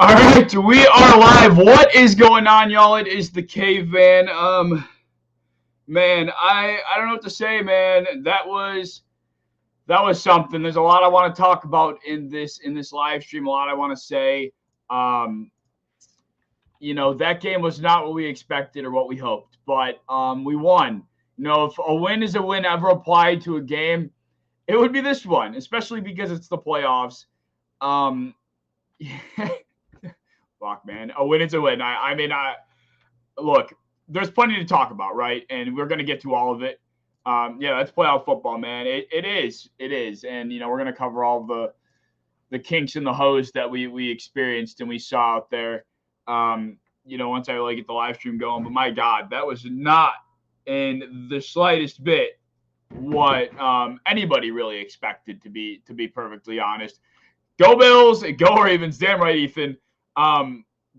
All right, we are live. What is going on, y'all? It is the Caveman. Man, I don't know what to say, man. That was something. There's a lot I want to talk about in this live stream. A lot I want to say. Um, that game was not what we expected or what we hoped, but we won. If a win is a win ever applied to a game, it would be this one, especially because it's the playoffs. Um, Fuck, man, a win is a win. I mean, look, there's plenty to talk about, right? And we're going to get to all of it. Yeah, that's playoff football, man. It is, and we're going to cover all the kinks in the hose that we experienced and we saw out there. Once I really get the live stream going, but my God, that was not in the slightest bit what anybody really expected to be perfectly honest. Go Bills, go Ravens. Damn right, Ethan.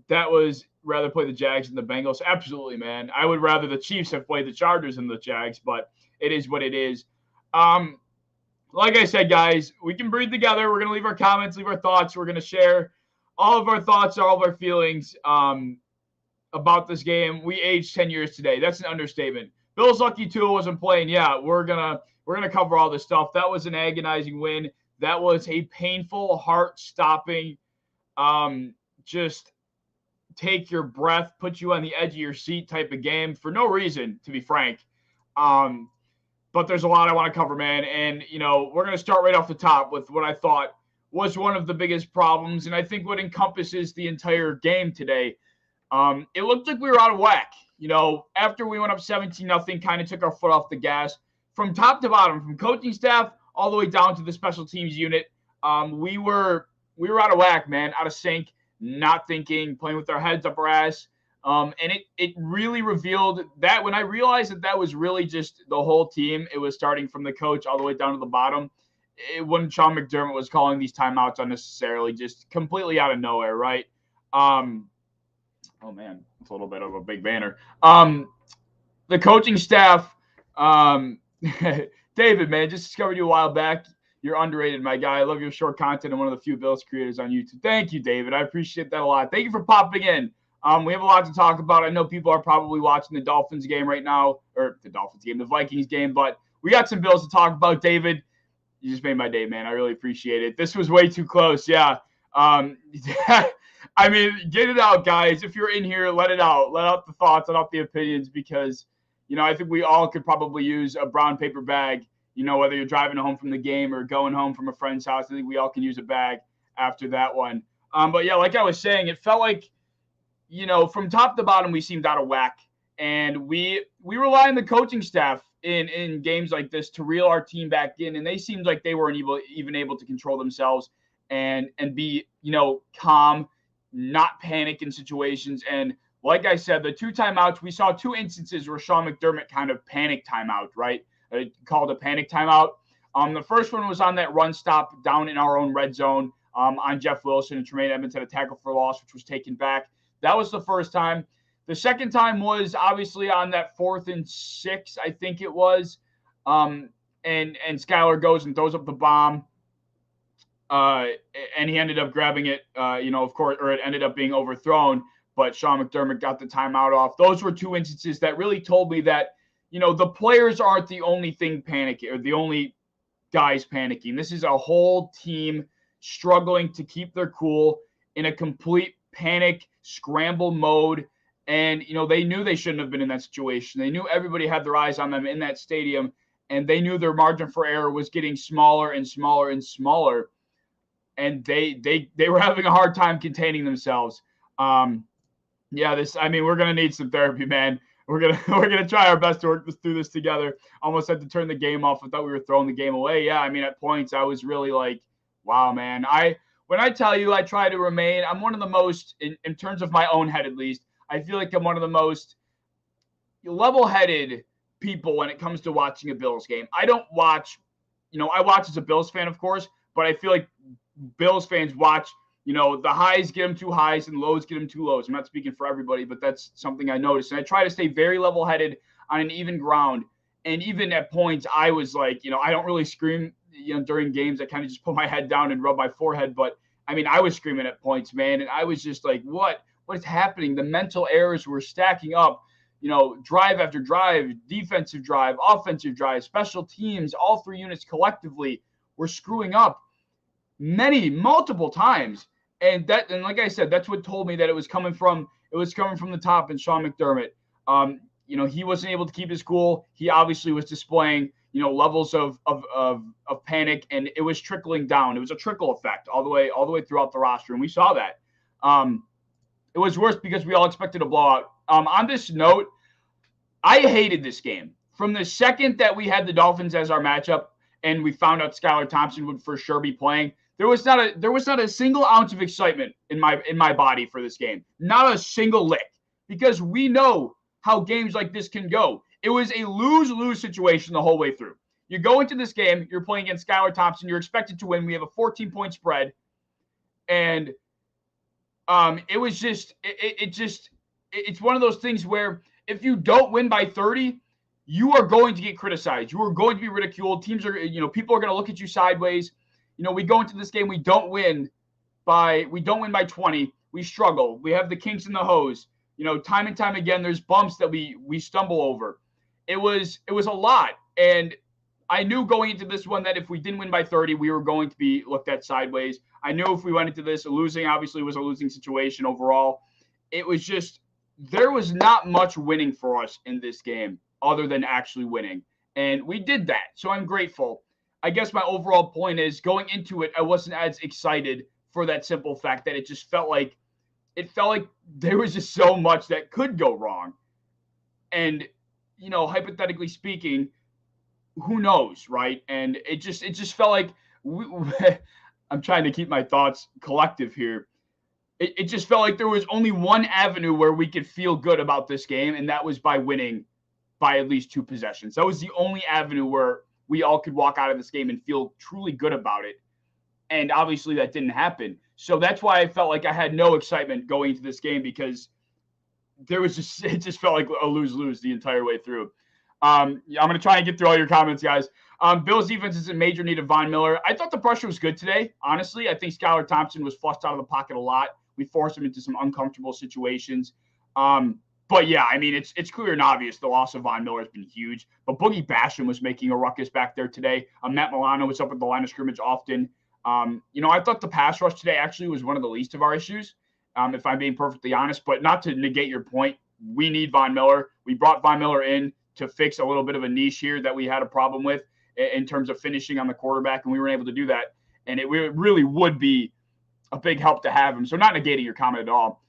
That was rather play the Jags than the Bengals. Absolutely, man. I would rather the Chiefs have played the Chargers than the Jags, but it is what it is. Like I said, guys, we can breathe together. We're going to leave our comments, leave our thoughts. We're going to share all of our thoughts, all of our feelings about this game. We aged 10 years today. That's an understatement. Bill's lucky Tua wasn't playing. Yeah, we're gonna cover all this stuff. That was an agonizing win. That was a painful, heart-stopping, just take your breath, put you on the edge of your seat type of game for no reason, to be frank. But there's a lot I want to cover, man. And, we're going to start right off the top with what I thought was one of the biggest problems, and I think what encompasses the entire game today. It looked like we were out of whack. After we went up 17-0, kind of took our foot off the gas. From top to bottom, from coaching staff all the way down to the special teams unit, we were out of whack, man, out of sync, not thinking, playing with our heads up our ass. And it really revealed that when I realized that was really just the whole team, it was starting from the coach all the way down to the bottom. When Sean McDermott was calling these timeouts unnecessarily, just completely out of nowhere, right? Oh, man, it's a little bit of a big banner. The coaching staff, David, man, just discovered you a while back. You're underrated, my guy. I love your short content and one of the few Bills creators on YouTube. Thank you, David. I appreciate that a lot. Thank you for popping in. We have a lot to talk about. I know people are probably watching the Dolphins game right now, or the Vikings game, but we got some Bills to talk about. David, you just made my day, man. I really appreciate it. This was way too close. Yeah. I mean, get it out, guys. If you're in here, let it out. Let out the thoughts, let out the opinions, because, I think we all could probably use a brown paper bag, whether you're driving home from the game or going home from a friend's house. I think we all can use a bag after that one. But, yeah, like I was saying, it felt like, from top to bottom, we seemed out of whack. And we rely on the coaching staff in games like this to reel our team back in. And they seemed like they weren't even able to control themselves and be, calm, not panic in situations. And like I said, the two timeouts, we saw two instances where Sean McDermott kind of panic timeout, right? Called a panic timeout. The first one was on that run stop down in our own red zone on Jeff Wilson, and Tremaine Edmonds had a tackle for loss, which was taken back. That was the first time. The second time was obviously on that 4th and 6, I think it was. And Skylar goes and throws up the bomb. And he ended up grabbing it, of course, or it ended up being overthrown, but Sean McDermott got the timeout off. Those were two instances that really told me that, the players aren't the only thing panicking or the only guys panicking. This is a whole team struggling to keep their cool in a complete panic, scramble mode. And, they knew they shouldn't have been in that situation. They knew everybody had their eyes on them in that stadium, and they knew their margin for error was getting smaller and smaller and smaller. And they were having a hard time containing themselves. We're gonna need some therapy, man. We're gonna try our best to work through this together. Almost had to turn the game off. I thought we were throwing the game away. Yeah, at points I was really like, wow, man. When I tell you I try to remain, I'm one of the most, in terms of my own head at least, I feel like I'm one of the most level-headed people when it comes to watching a Bills game. I don't watch, I watch as a Bills fan, of course, but I feel like Bills fans watch, the highs get them too highs and lows get them too lows. I'm not speaking for everybody, but that's something I noticed. And I try to stay very level-headed on an even ground. And even at points, I was like, I don't really scream, during games. I kind of just put my head down and rub my forehead. But I mean, I was screaming at points, man, and I was just like, what is happening? The mental errors were stacking up. Drive after drive, defensive drive, offensive drive, special teams, all three units collectively were screwing up multiple times. And like I said, that's what told me that it was coming from the top and Sean McDermott. He wasn't able to keep his cool. He obviously was displaying, levels of panic, and it was trickling down. It was a trickle effect all the way throughout the roster, and we saw that. It was worse because we all expected a blowout. On this note, I hated this game. From the second that we had the Dolphins as our matchup and we found out Skylar Thompson would for sure be playing, there was not a single ounce of excitement in my body for this game. Not a single lick. Because we know how games like this can go. It was a lose-lose situation the whole way through. You go into this game, you're playing against Skylar Thompson, you're expected to win. We have a 14-point spread. And it's one of those things where if you don't win by 30, you are going to get criticized. You are going to be ridiculed. Teams are, people are going to look at you sideways. We go into this game, we don't win by 20. We struggle. We have the kinks in the hose. Time and time again, there's bumps that we stumble over. It was a lot. And I knew going into this one that if we didn't win by 30, we were going to be looked at sideways. I knew if we went into this losing, obviously it was a losing situation overall. It was just, there was not much winning for us in this game other than actually winning. And we did that. So I'm grateful. I guess my overall point is going into it, I wasn't as excited for that simple fact that it felt like there was just so much that could go wrong. And, hypothetically speaking, who knows, right? And it just felt like I'm trying to keep my thoughts collective here. It just felt like there was only one avenue where we could feel good about this game, and that was by winning by at least 2 possessions. That was the only avenue where we all could walk out of this game and feel truly good about it. And obviously that didn't happen. So that's why I felt like I had no excitement going into this game, because it just felt like a lose-lose the entire way through. I'm going to try and get through all your comments, guys. Bill's defense is in major need of Von Miller. I thought the pressure was good today. Honestly, I think Skylar Thompson was flushed out of the pocket a lot. We forced him into some uncomfortable situations. But yeah, I mean, it's clear and obvious the loss of Von Miller has been huge. But Boogie Basham was making a ruckus back there today. Matt Milano was up at the line of scrimmage often. I thought the pass rush today actually was one of the least of our issues, if I'm being perfectly honest. But not to negate your point, we need Von Miller. We brought Von Miller in to fix a little bit of a niche here that we had a problem with in terms of finishing on the quarterback, and we were able to do that. And it really would be a big help to have him. So not negating your comment at all.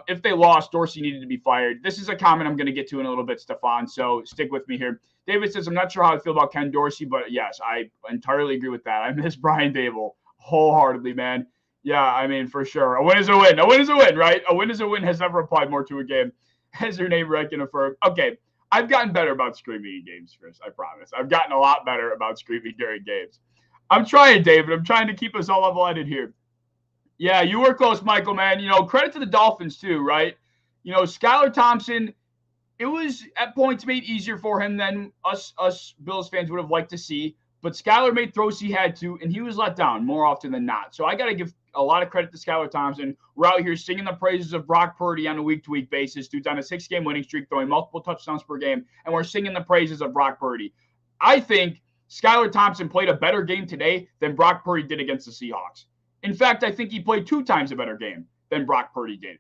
If they lost, Dorsey needed to be fired. This is a comment I'm going to get to in a little bit, Stefan, so stick with me here. David says, I'm not sure how I feel about Ken Dorsey, but yes, I entirely agree with that. I miss Brian Dable wholeheartedly, man. Yeah, I mean, for sure. A win is a win. A win is a win, right? A win is a win has never applied more to a game. Has your name right can affirm. Okay, I've gotten better about screaming in games, Chris. I promise. I've gotten a lot better about screaming during games. I'm trying, David. I'm trying to keep us all level-headed here. Yeah, you were close, Michael, man. Credit to the Dolphins too, right? Skylar Thompson, it was at points made easier for him than us Bills fans would have liked to see. But Skylar made throws he had to, and he was let down more often than not. So I got to give a lot of credit to Skylar Thompson. We're out here singing the praises of Brock Purdy on a week-to-week basis. Dude's on a 6-game winning streak, throwing multiple touchdowns per game, and we're singing the praises of Brock Purdy. I think Skylar Thompson played a better game today than Brock Purdy did against the Seahawks. In fact, I think he played 2 times a better game than Brock Purdy did.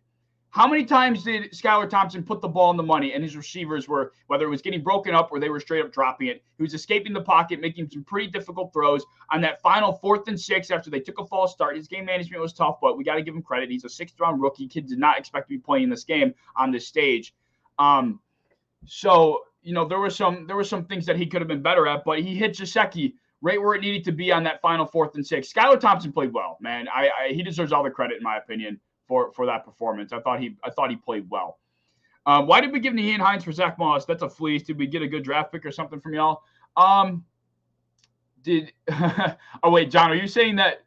How many times did Skylar Thompson put the ball in the money and his receivers were, whether it was getting broken up or they were straight up dropping it, he was escaping the pocket, making some pretty difficult throws on that final 4th and 6 after they took a false start. His game management was tough, but we got to give him credit. He's a 6th-round rookie. Kid did not expect to be playing this game on this stage. So, there were some things that he could have been better at, but he hit Gesicki right where it needed to be on that final 4th and 6. Skylar Thompson played well, man. He deserves all the credit, in my opinion, for that performance. I thought he played well. Why did we give Nyheim Hines for Zach Moss? That's a fleece. Did we get a good draft pick or something from y'all? Oh wait, John, are you saying that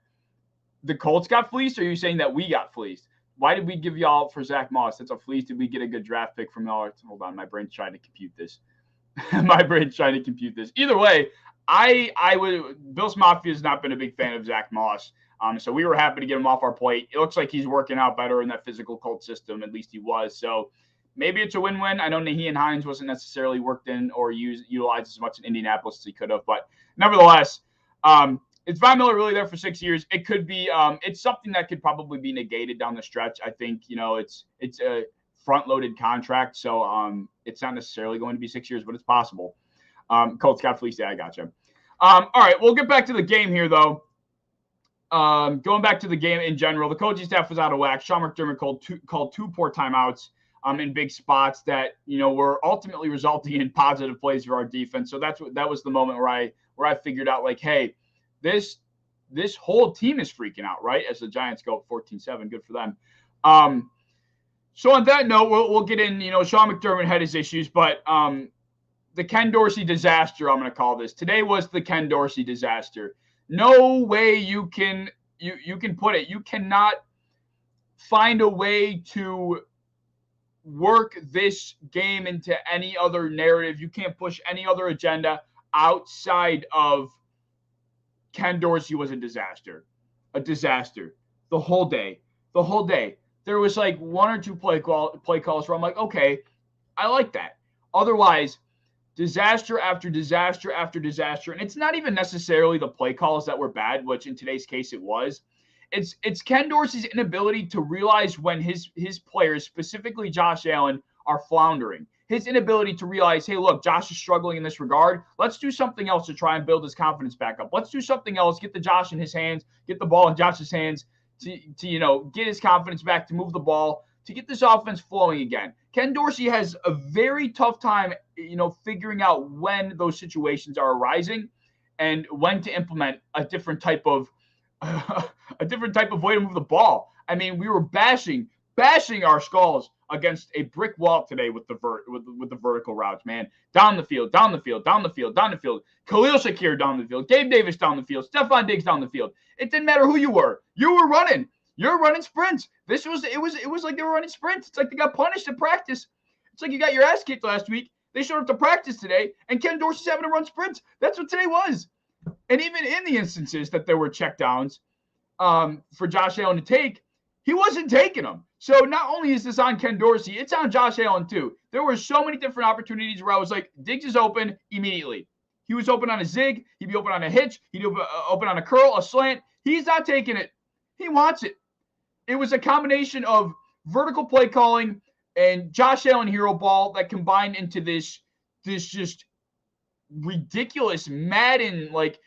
the Colts got fleeced, or are you saying that we got fleeced? Why did we give y'all for Zach Moss? That's a fleece. Did we get a good draft pick from y'all? Hold on, my brain's trying to compute this. Either way, Bills Mafia has not been a big fan of Zach Moss. So we were happy to get him off our plate. It looks like he's working out better in that physical cult system. At least he was. So maybe it's a win-win. I know Naheem Hines wasn't necessarily worked in or utilized as much in Indianapolis as he could have. But nevertheless, is Von Miller really there for 6 years? It could be. It's something that could probably be negated down the stretch. I think, it's a front-loaded contract. So it's not necessarily going to be 6 years, but it's possible. Colts got fleeced. Yeah, I got you. All right, we'll get back to the game here, though. Going back to the game in general, the coaching staff was out of whack. Sean McDermott called two poor timeouts in big spots that were ultimately resulting in positive plays for our defense. So that was the moment where I figured out, like, hey, this whole team is freaking out, right? As the Giants go 14-7, good for them. So on that note, we'll get in. Sean McDermott had his issues, but the Ken Dorsey disaster, I'm going to call this. Today was the Ken Dorsey disaster. No way you can put it. You cannot find a way to work this game into any other narrative. You can't push any other agenda outside of Ken Dorsey was a disaster. A disaster. The whole day. There was like one or two play calls where I'm like, okay, I like that. Otherwise, disaster after disaster after disaster. And it's not even necessarily the play calls that were bad, which in today's case it was. It's Ken Dorsey's inability to realize when his players, specifically Josh Allen, are floundering. His inability to realize, hey, look, Josh is struggling in this regard. Let's do something else to try and build his confidence back up. Let's do something else, get the Josh in his hands, get the ball in Josh's hands to get his confidence back, to move the ball, to get this offense flowing again. Ken Dorsey has a very tough time, figuring out when those situations are arising and when to implement a different type of way to move the ball. I mean, we were bashing our skulls against a brick wall today with the vertical routes, man. Down the field. Khalil Shakir down the field. Gabe Davis down the field. Stephon Diggs down the field. It didn't matter who you were. You were running. You're running sprints. It was like they were running sprints. It's like they got punished in practice. It's like you got your ass kicked last week. They showed up to practice today, and Ken Dorsey's having to run sprints. That's what today was. And even in the instances that there were checkdowns for Josh Allen to take, he wasn't taking them. So not only is this on Ken Dorsey, it's on Josh Allen too. There were so many different opportunities where I was like, Diggs is open immediately. He was open on a zig. He'd be open on a hitch. He'd be open on a curl, a slant. He's not taking it. He wants it. It was a combination of vertical play calling and Josh Allen hero ball that combined into this just ridiculous Madden like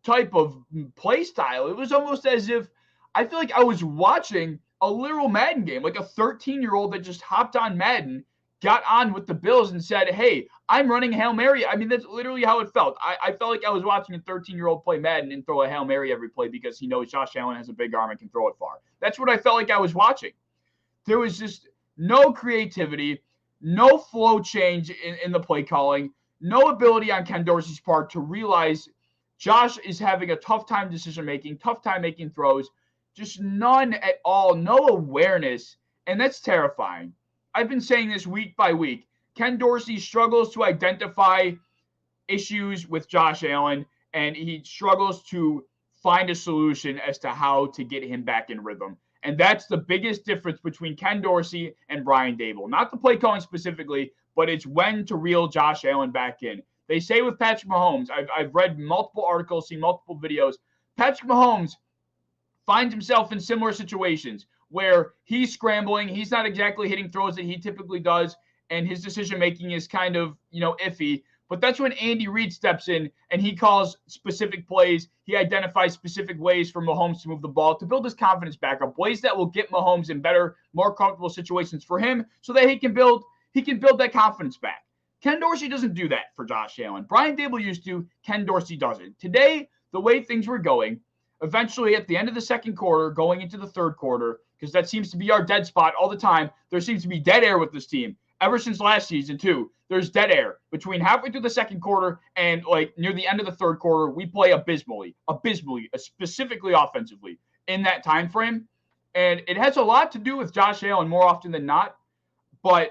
type of play style. It was almost as if I feel like I was watching a literal Madden game, like a 13-year-old that just hopped on Madden, got on with the Bills and said, hey, I'm running Hail Mary. I mean, that's literally how it felt. I felt like I was watching a 13-year-old play Madden and throw a Hail Mary every play because he knows Josh Allen has a big arm and can throw it far. That's what I felt like I was watching. There was just no creativity, no flow change in the play calling, no ability on Ken Dorsey's part to realize Josh is having a tough time decision-making, tough time making throws, just none at all, no awareness, and that's terrifying. I've been saying this week by week. Ken Dorsey struggles to identify issues with Josh Allen, and he struggles to find a solution as to how to get him back in rhythm. And that's the biggest difference between Ken Dorsey and Brian Daboll. Not the play calling specifically, but it's when to reel Josh Allen back in. They say with Patrick Mahomes, I've read multiple articles, seen multiple videos, Patrick Mahomes finds himself in similar situations where he's scrambling, he's not exactly hitting throws that he typically does, and his decision-making is kind of, iffy. But that's when Andy Reid steps in and he calls specific plays. He identifies specific ways for Mahomes to move the ball, to build his confidence back up, ways that will get Mahomes in better, more comfortable situations for him so that he can build that confidence back. Ken Dorsey doesn't do that for Josh Allen. Brian Daboll used to. Ken Dorsey doesn't. Today, the way things were going, eventually at the end of the second quarter, going into the third quarter, because that seems to be our dead spot all the time, there seems to be dead air with this team. Ever since last season, too, there's dead air. Between halfway through the second quarter and like near the end of the third quarter, we play abysmally, specifically offensively in that time frame. And it has a lot to do with Josh Allen more often than not. But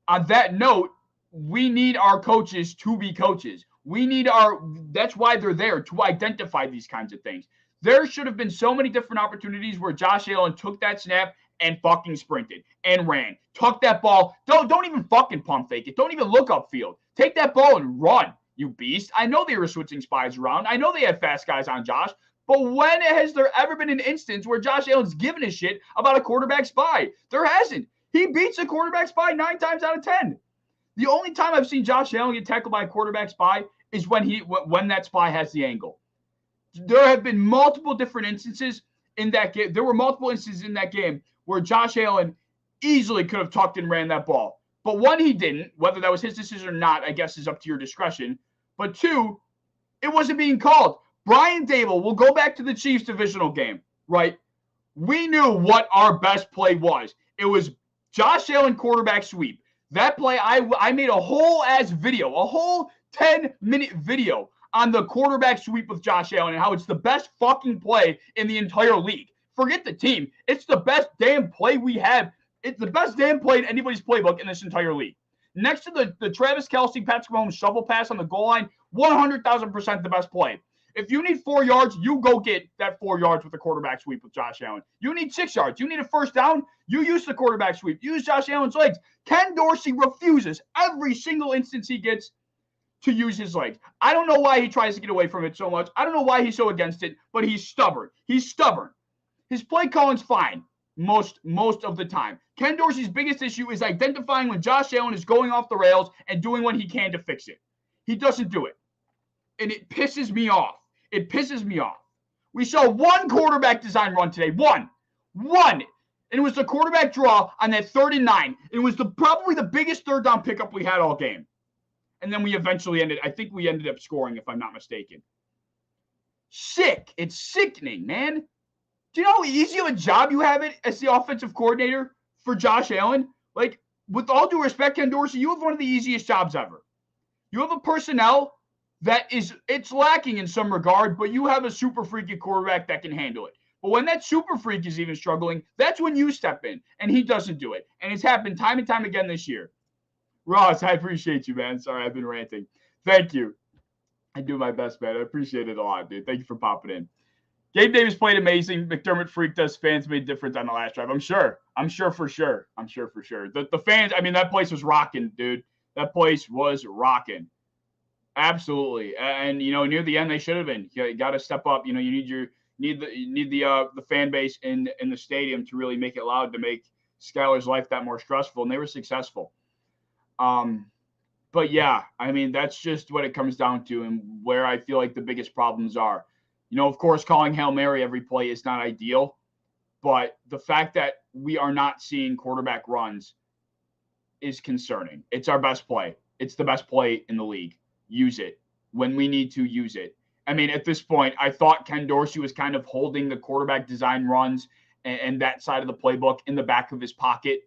on that note, we need our coaches to be coaches. That's why they're there, to identify these kinds of things. There should have been so many different opportunities where Josh Allen took that snap and fucking sprinted and ran. Tuck that ball. Don't even fucking pump fake it. Don't even look upfield. Take that ball and run, you beast. I know they were switching spies around. I know they had fast guys on Josh. But when has there ever been an instance where Josh Allen's given a shit about a quarterback spy? There hasn't. He beats a quarterback spy 9 times out of 10. The only time I've seen Josh Allen get tackled by a quarterback spy is when that spy has the angle. There have been multiple different instances in that game. There were multiple instances in that game where Josh Allen easily could have tucked and ran that ball. But one, he didn't. Whether that was his decision or not, I guess is up to your discretion. But two, it wasn't being called. Brian Dable, we'll go back to the Chiefs divisional game, right? We knew what our best play was. It was Josh Allen quarterback sweep. That play, I made a whole ass video, a whole 10-minute video on the quarterback sweep with Josh Allen and how it's the best fucking play in the entire league. Forget the team. It's the best damn play we have. It's the best damn play in anybody's playbook in this entire league. Next to the Travis Kelce, Patrick Mahomes shovel pass on the goal line, 100,000% the best play. If you need 4 yards, you go get that 4 yards with the quarterback sweep with Josh Allen. You need 6 yards. You need a first down. You use the quarterback sweep. Use Josh Allen's legs. Ken Dorsey refuses every single instance he gets to use his legs. I don't know why he tries to get away from it so much. I don't know why he's so against it, but he's stubborn. He's stubborn. His play calling's fine most of the time. Ken Dorsey's biggest issue is identifying when Josh Allen is going off the rails and doing what he can to fix it. He doesn't do it. And it pisses me off. It pisses me off. We saw one quarterback design run today. One. And it was the quarterback draw on that 3rd and 9. It was probably the biggest third down pickup we had all game. And then we eventually ended up scoring, if I'm not mistaken. Sick. It's sickening, man. Do you know how easy of a job you have it as the offensive coordinator for Josh Allen? Like, with all due respect, Ken Dorsey, you have one of the easiest jobs ever. You have a personnel it's lacking in some regard, but you have a super freaky quarterback that can handle it. But when that super freak is even struggling, that's when you step in, and he doesn't do it. And it's happened time and time again this year. Ross, I appreciate you, man. Sorry, I've been ranting. Thank you. I do my best, man. I appreciate it a lot, dude. Thank you for popping in. Gabe Davis played amazing. McDermott freaked us. Fans made a difference on the last drive. I'm sure for sure. The fans, I mean, that place was rocking, dude. That place was rocking. Absolutely. And, near the end, they should have been. You got to step up. You need the fan base in the stadium to really make it loud, to make Skylar's life that more stressful. And they were successful. But yeah, I mean, that's just what it comes down to, and where I feel like the biggest problems are. Of course, calling Hail Mary every play is not ideal, but the fact that we are not seeing quarterback runs is concerning. It's our best play. It's the best play in the league. Use it when we need to use it. I mean, at this point, I thought Ken Dorsey was kind of holding the quarterback design runs and that side of the playbook in the back of his pocket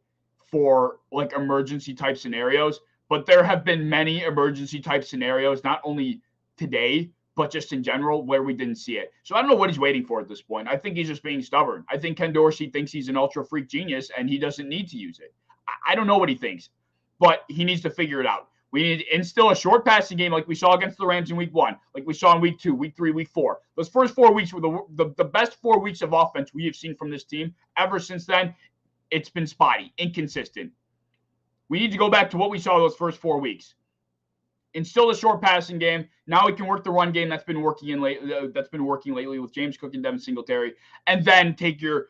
for like emergency type scenarios. But there have been many emergency type scenarios, not only today, but just in general, where we didn't see it. So I don't know what he's waiting for at this point. I think he's just being stubborn. I think Ken Dorsey thinks he's an ultra freak genius and he doesn't need to use it. I don't know what he thinks, but he needs to figure it out. We need to instill a short passing game like we saw against the Rams in week 1, like we saw in week 2, week 3, week 4. Those first 4 weeks were the best 4 weeks of offense we have seen from this team. Ever since then, it's been spotty, inconsistent. We need to go back to what we saw those first 4 weeks. Instill a short passing game. Now we can work the run game that's been working lately with James Cook and Devin Singletary, and then take your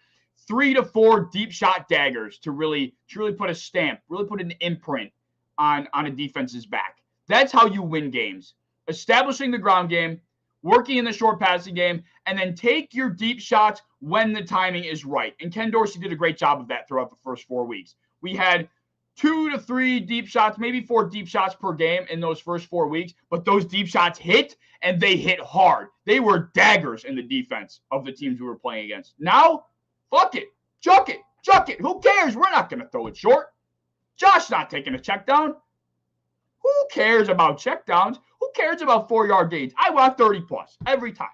3 to 4 deep shot daggers to really put a stamp, really put an imprint on a defense's back. That's how you win games. Establishing the ground game, working in the short passing game, and then take your deep shots when the timing is right. And Ken Dorsey did a great job of that throughout the first 4 weeks. We had 2 to 3 deep shots, maybe 4 deep shots per game in those first 4 weeks, but those deep shots hit, and they hit hard. They were daggers in the defense of the teams we were playing against. Now, fuck it. Chuck it. Who cares? We're not going to throw it short. Josh's not taking a check down. Who cares about check downs? Who cares about 4-yard gains? I want 30 plus every time.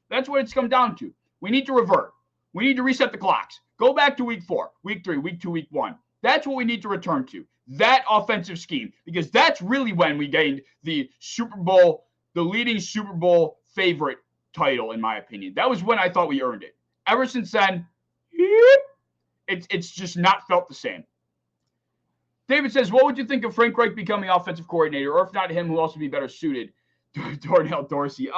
That's what it's come down to. We need to revert. We need to reset the clocks. Go back to week 4, week 3, week 2, week 1. That's what we need to return to. That offensive scheme, because that's really when we gained the leading Super Bowl favorite title, in my opinion. That was when I thought we earned it. Ever since then, it's just not felt the same. David says, what would you think of Frank Reich becoming offensive coordinator? Or if not him, who else would be better suited? Darnell Dorsey.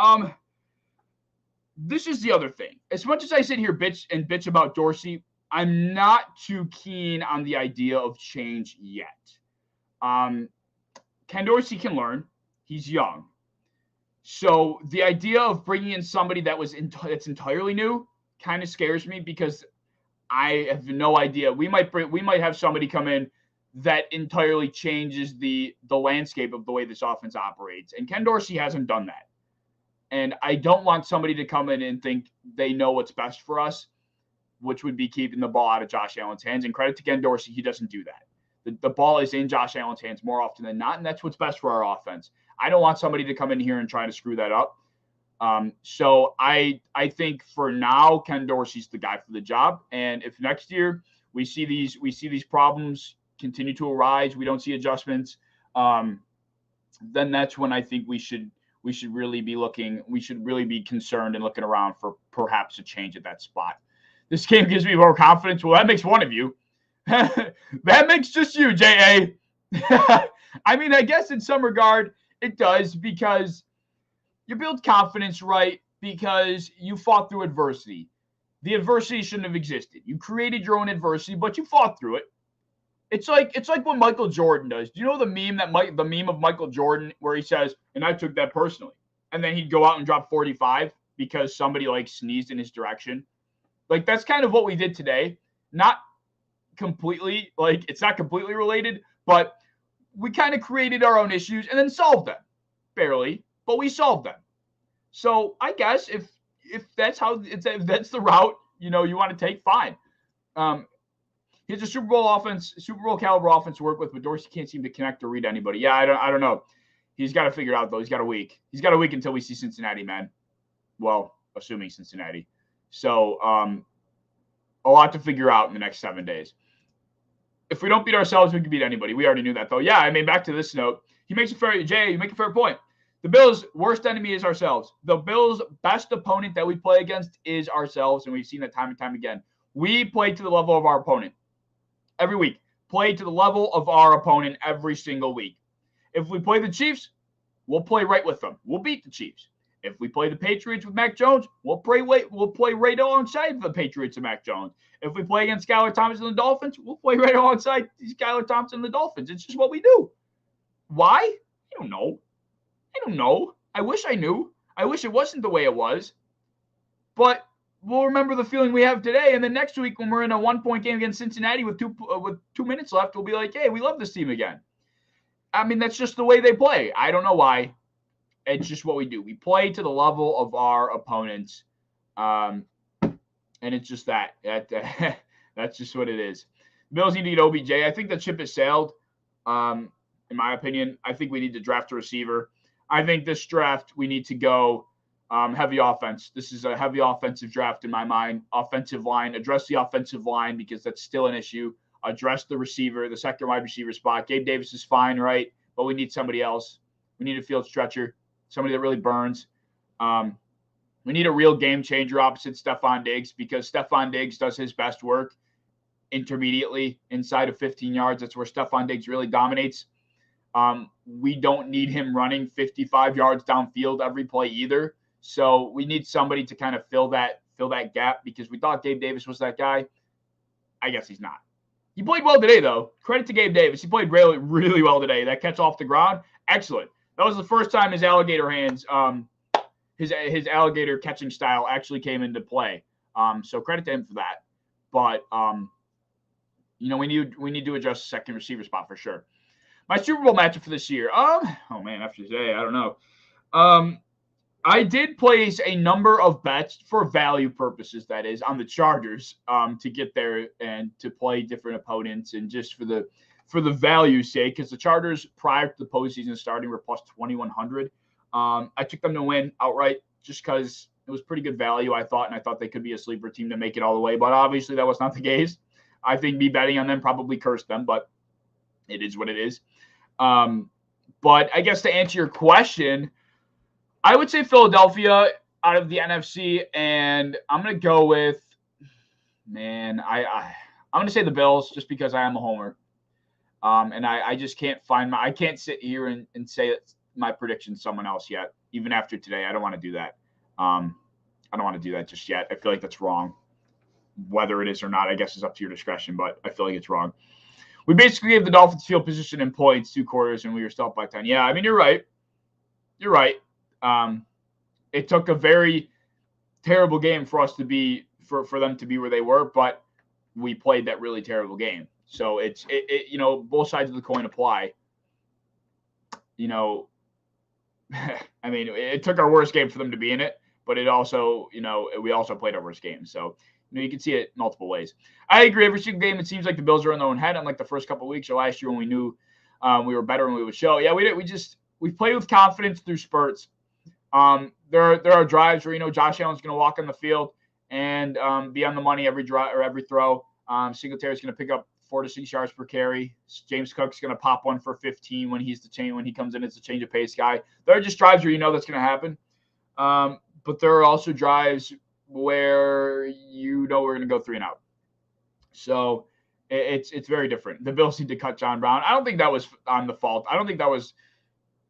This is the other thing. As much as I sit here bitch about Dorsey, I'm not too keen on the idea of change yet. Ken Dorsey can learn. He's young. So the idea of bringing in somebody that's entirely new kind of scares me because I have no idea. We might have somebody come in that entirely changes the landscape of the way this offense operates. And Ken Dorsey hasn't done that. And I don't want somebody to come in and think they know what's best for us, which would be keeping the ball out of Josh Allen's hands. And credit to Ken Dorsey, he doesn't do that. The ball is in Josh Allen's hands more often than not, and that's what's best for our offense. I don't want somebody to come in here and try to screw that up. So I think for now, Ken Dorsey's the guy for the job. And if next year we see these problems continue to arise, we don't see adjustments, then that's when I think we should really be looking. We should really be concerned and looking around for perhaps a change at that spot. This game gives me more confidence. Well, that makes one of you. That makes just you, J.A. I mean, I guess in some regard it does, because you build confidence, right? Because you fought through adversity. The adversity shouldn't have existed. You created your own adversity, but you fought through it. It's like what Michael Jordan does. Do you know the meme of Michael Jordan where he says, "And I took that personally," and then he'd go out and drop 45 because somebody sneezed in his direction? That's kind of what we did today. Not completely, it's not completely related, but we kind of created our own issues and then solved them. Barely, but we solved them. So I guess if that's the route you want to take, fine. He's a Super Bowl caliber offense to work with, but Dorsey can't seem to connect or read anybody. Yeah, I don't know. He's got to figure it out though. He's got a week. He's got a week until we see Cincinnati, man. Well, assuming Cincinnati. So a lot to figure out in the next 7 days. If we don't beat ourselves, we can beat anybody. We already knew that, though. Yeah, I mean, back to this note, you make a fair point. The Bills' worst enemy is ourselves. The Bills' best opponent that we play against is ourselves, and we've seen that time and time again. We play to the level of our opponent every week. Play to the level of our opponent every single week. If we play the Chiefs, we'll play right with them. We'll beat the Chiefs. If we play the Patriots with Mac Jones, we'll play right alongside the Patriots and Mac Jones. If we play against Skylar Thompson and the Dolphins, we'll play right alongside Skylar Thompson and the Dolphins. It's just what we do. Why? I don't know. I wish I knew. I wish it wasn't the way it was. But we'll remember the feeling we have today, and then next week when we're in a 1-point game against Cincinnati with 2 minutes left, we'll be like, hey, we love this team again. I mean, that's just the way they play. I don't know why. It's just what we do. We play to the level of our opponents, and it's just that. That's just what it is. The Bills need to get OBJ. I think the ship has sailed, in my opinion. I think we need to draft a receiver. I think this draft we need to go heavy offense. This is a heavy offensive draft in my mind. Offensive line. Address the offensive line because that's still an issue. Address the receiver, the second wide receiver spot. Gabe Davis is fine, right? But we need somebody else. We need a field stretcher. Somebody that really burns. We need a real game changer opposite Stephon Diggs because Stephon Diggs does his best work intermediately inside of 15 yards. That's where Stephon Diggs really dominates. We don't need him running 55 yards downfield every play either. So we need somebody to kind of fill that gap because we thought Gabe Davis was that guy. I guess he's not. He played well today, though. Credit to Gabe Davis. He played really, really well today. That catch off the ground, excellent. That was the first time his alligator hands, his alligator catching style actually came into play. So credit to him for that. But we need to adjust the second receiver spot for sure. My Super Bowl matchup for this year. After today, I don't know. I did place a number of bets for value purposes, that is, on the Chargers to get there and to play different opponents and just for the value's sake, because the Chargers prior to the postseason starting were plus 2,100. I took them to win outright just because it was pretty good value, I thought, and I thought they could be a sleeper team to make it all the way. But obviously that was not the case. I think me betting on them probably cursed them, but it is what it is. But I guess to answer your question, I would say Philadelphia out of the NFC, and I'm gonna go with, man, I'm gonna say the Bills just because I am a homer. And I just can't I can't sit here and say that my prediction's someone else yet, even after today. I don't want to do that. I don't want to do that just yet. I feel like that's wrong. Whether it is or not, I guess is up to your discretion, but I feel like it's wrong. We basically gave the Dolphins field position in points 2 quarters, and we were still up by 10. Yeah, I mean, you're right. You're right. It took a very terrible game for us to be for them to be where they were, but we played that really terrible game. So it's you know, both sides of the coin apply. You know, I mean, it took our worst game for them to be in it, but it also, you know, we also played our worst game. So, you know, you can see it multiple ways. I agree. Every single game, it seems like the Bills are in their own head. Unlike the first couple of weeks or last year when we knew we were better and we would show. Yeah, we did. We played with confidence through spurts. There are drives where, you know, Josh Allen's going to walk on the field and be on the money every drive or every throw. Singletary's going to pick up 4 to 6 yards per carry. James Cook's going to pop one for 15 when he comes in as the change of pace guy. There are just drives where you know that's going to happen. But there are also drives where you know we're going to go 3 and out. So it's very different. The Bills need to cut John Brown. I don't think that was on the fault. I don't think that was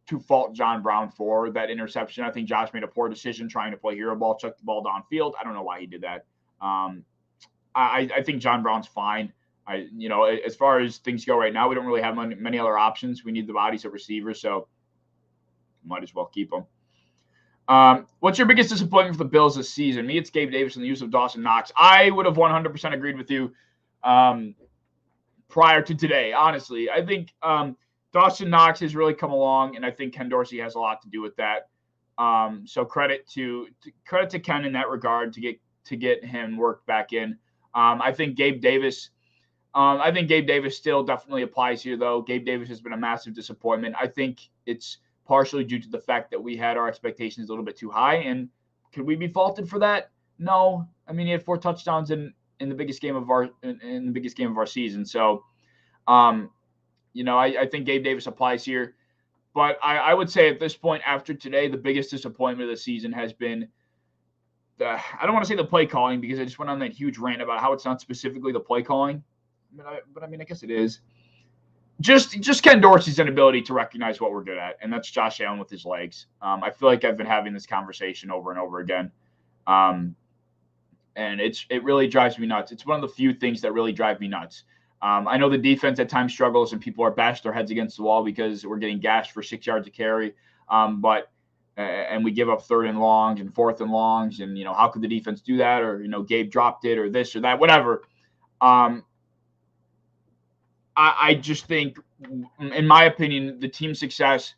to fault John Brown for that interception. I think Josh made a poor decision trying to play hero ball, chuck the ball downfield. I don't know why he did that. I think John Brown's fine. You know, as far as things go right now, we don't really have many other options. We need the bodies at receiver, so might as well keep them. What's your biggest disappointment for the Bills this season? Me, it's Gabe Davis and the use of Dawson Knox. I would have 100% agreed with you prior to today, honestly. I think Dawson Knox has really come along, and I think Ken Dorsey has a lot to do with that. So credit to Ken in that regard to get him worked back in. I think Gabe Davis still definitely applies here, though. Gabe Davis has been a massive disappointment. I think it's partially due to the fact that we had our expectations a little bit too high. And could we be faulted for that? No. I mean, he had 4 touchdowns in the biggest game of our season. So, you know, I think Gabe Davis applies here. But I would say at this point, after today, the biggest disappointment of the season has been I don't want to say the play calling because I just went on that huge rant about how it's not specifically the play calling. But I mean, I guess it is. Just Ken Dorsey's inability to recognize what we're good at, and that's Josh Allen with his legs. I feel like I've been having this conversation over and over again, and it really drives me nuts. It's one of the few things that really drive me nuts. I know the defense at times struggles, and people are bashed their heads against the wall because we're getting gashed for 6 yards of carry, and we give up 3rd and longs and 4th and longs, and you know, how could the defense do that? Or, you know, Gabe dropped it, or this or that, whatever. I just think, in my opinion, the team success,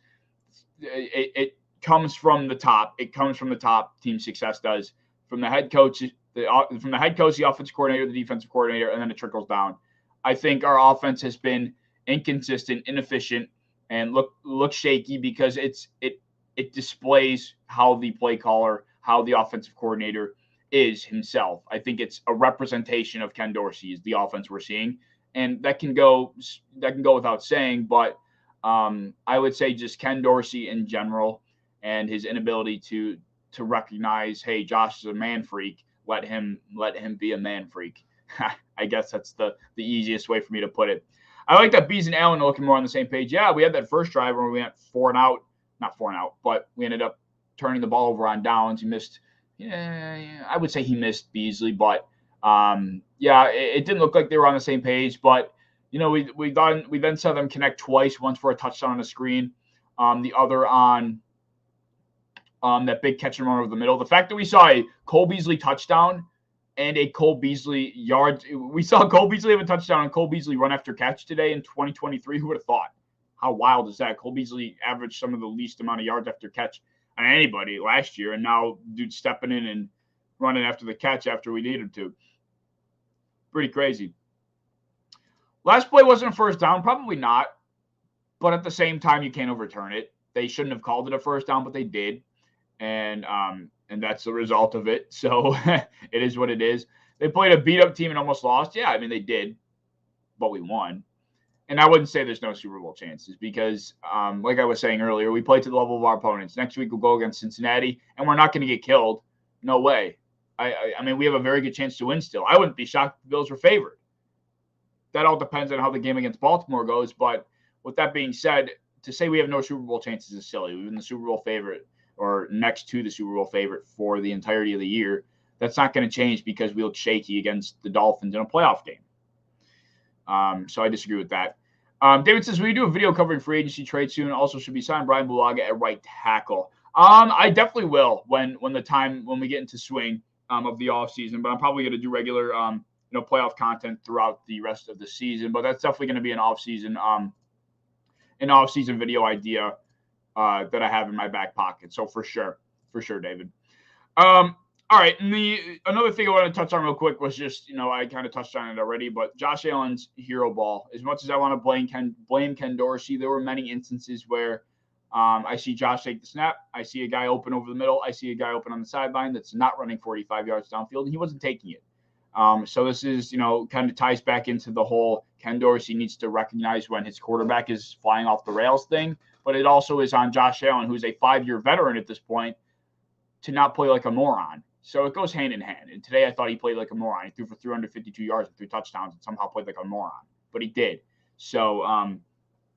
it comes from the top. It comes from the top. Team success does from the head coach, the offensive coordinator, the defensive coordinator, and then it trickles down. I think our offense has been inconsistent, inefficient, and look shaky because it displays how the play caller, how the offensive coordinator is himself. I think it's a representation of Ken Dorsey is the offense we're seeing. And that can go without saying, but I would say just Ken Dorsey in general and his inability to recognize, hey, Josh is a man freak. Let him be a man freak. I guess that's the easiest way for me to put it. I like that Bees and Allen are looking more on the same page. Yeah, we had that first drive where we went 4 and out, not 4 and out, but we ended up turning the ball over on downs. He missed. Yeah, I would say he missed Beasley, but. Yeah, it didn't look like they were on the same page, but you know, we then saw them connect twice, once for a touchdown on a screen, the other on that big catch and run over the middle. The fact that we saw a Cole Beasley touchdown and a Cole Beasley we saw Cole Beasley have a touchdown and Cole Beasley run after catch today in 2023. Who would have thought? How wild is that? Cole Beasley averaged some of the least amount of yards after catch on anybody last year, and now dude's stepping in and running after the catch after we need him to. Pretty crazy. Last play wasn't a first down. Probably not. But at the same time, you can't overturn it. They shouldn't have called it a first down, but they did. And that's the result of it. So it is what it is. They played a beat-up team and almost lost. Yeah, I mean, they did. But we won. and I wouldn't say there's no Super Bowl chances because, like I was saying earlier, we play to the level of our opponents. Next week we'll go against Cincinnati, and we're not going to get killed. No way. I mean, we have a very good chance to win still. I wouldn't be shocked if the Bills were favored. That all depends on how the game against Baltimore goes. But with that being said, to say we have no Super Bowl chances is silly. We've been the Super Bowl favorite or next to the Super Bowl favorite for the entirety of the year. That's not going to change because we look shaky against the Dolphins in a playoff game. So I disagree with that. David says, will you do a video covering free agency trade soon? Also should be signed Brian Bulaga at right tackle. I definitely will when we get into swing of the offseason, but I'm probably going to do regular playoff content throughout the rest of the season. But that's definitely going to be an off-season video idea that I have in my back pocket. So for sure, David. All right, and another thing I want to touch on real quick was just, I kind of touched on it already, but Josh Allen's hero ball. As much as I want to blame Ken Dorsey, there were many instances where I see Josh take the snap, I see a guy open over the middle, I see a guy open on the sideline that's not running 45 yards downfield, and he wasn't taking it. So this is, kind of ties back into the whole Ken Dorsey needs to recognize when his quarterback is flying off the rails thing, but it also is on Josh Allen, who's a 5-year veteran at this point, to not play like a moron. So it goes hand in hand. And today I thought he played like a moron. He threw for 352 yards and 3 touchdowns and somehow played like a moron. But he did. So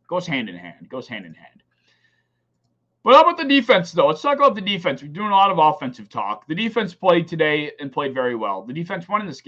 goes hand in hand. But how about the defense, though? Let's talk about the defense. We're doing a lot of offensive talk. The defense played today and played very well. The defense won us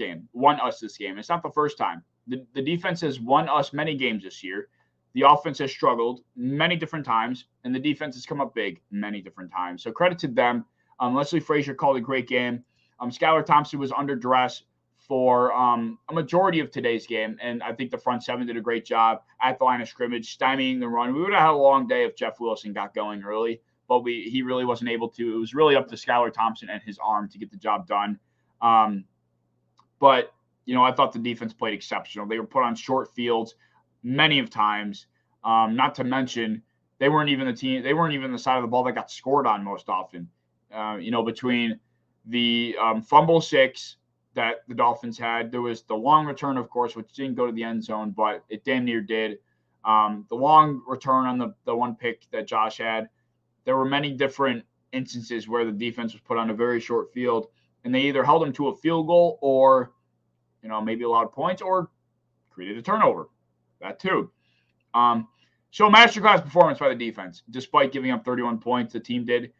this game. It's not the first time. The defense has won us many games this year. The offense has struggled many different times, and the defense has come up big many different times. So credit to them. Leslie Frazier called a great game. Skylar Thompson was under duress for a majority of today's game, and I think the front seven did a great job at the line of scrimmage, stymieing the run. We would have had a long day if Jeff Wilson got going early, but he really wasn't able to. It was really up to Skylar Thompson and his arm to get the job done. But I thought the defense played exceptional. They were put on short fields many of times. Not to mention, they weren't even the side of the ball that got scored on most often. Between the fumble 6 that the Dolphins had, there was the long return, of course, which didn't go to the end zone, but it damn near did. The long return on the one pick that Josh had. There were many different instances where the defense was put on a very short field, and they either held them to a field goal or, maybe allowed points or created a turnover. That too. So masterclass performance by the defense, despite giving up 31 points. The team did.